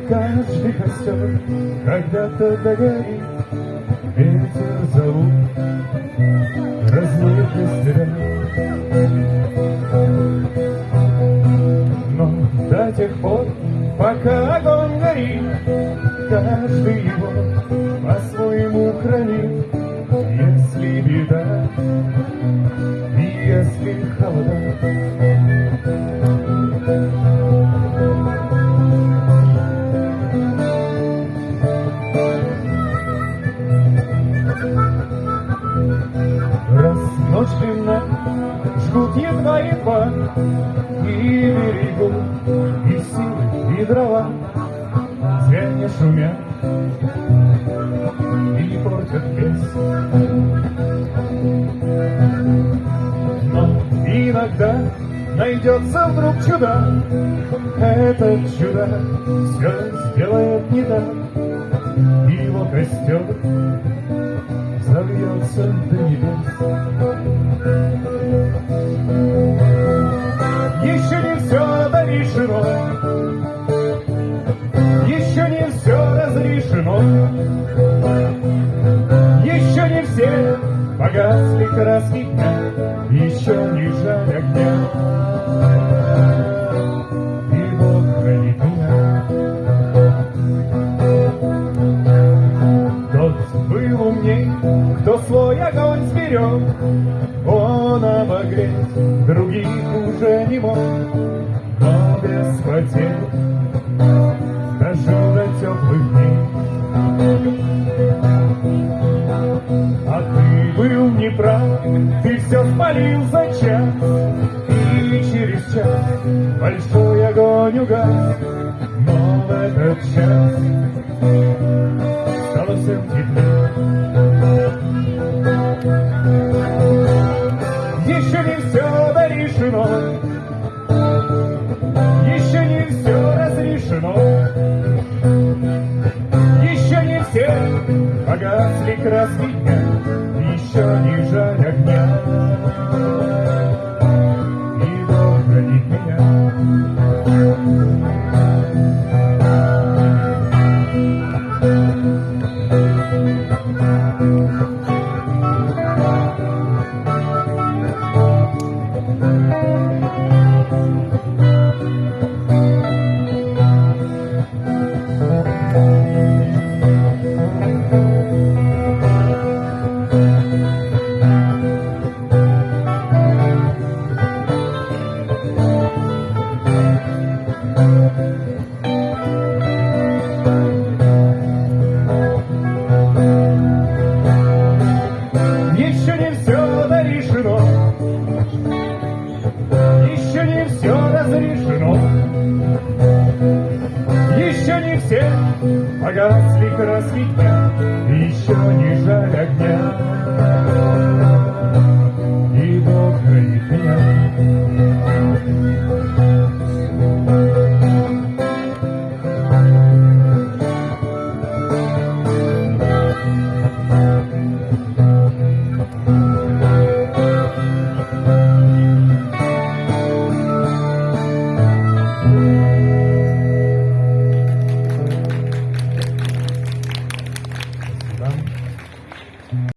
каждый костер когда-то догорит, ветер зовут, разлует костера. Но до тех пор, пока огонь горит, каждый его по-своему хранит. Если беда и если холода, раз ночь длинна, жгут едва-едва и берегу, и силы, и дрова, зря не шумят и портят песнь. Но иногда найдется вдруг чудак, этот чудак все сделает не так, и его костер взовьется до небес. Еще не все дорешено, еще не все разрешено, еще не все погасли краски дня, еще не жаль огня. И Бог хранит меня. Тот был умней, кто свой огонь сберег, он обогреть других уже не мог, но без потерь дожил до теплых дней. А ты был неправ, ты все спалил за час, и через час большой огонь угас, но в этот час стало всем теплее. Еще не все дорешено, еще не все разрешено, еще не все погасли краски дня, еще не жаль огня. И Бог хранит меня. Еще не все дорешено, еще не все разрешено, еще не все погасли краски дня, еще не жаль огня.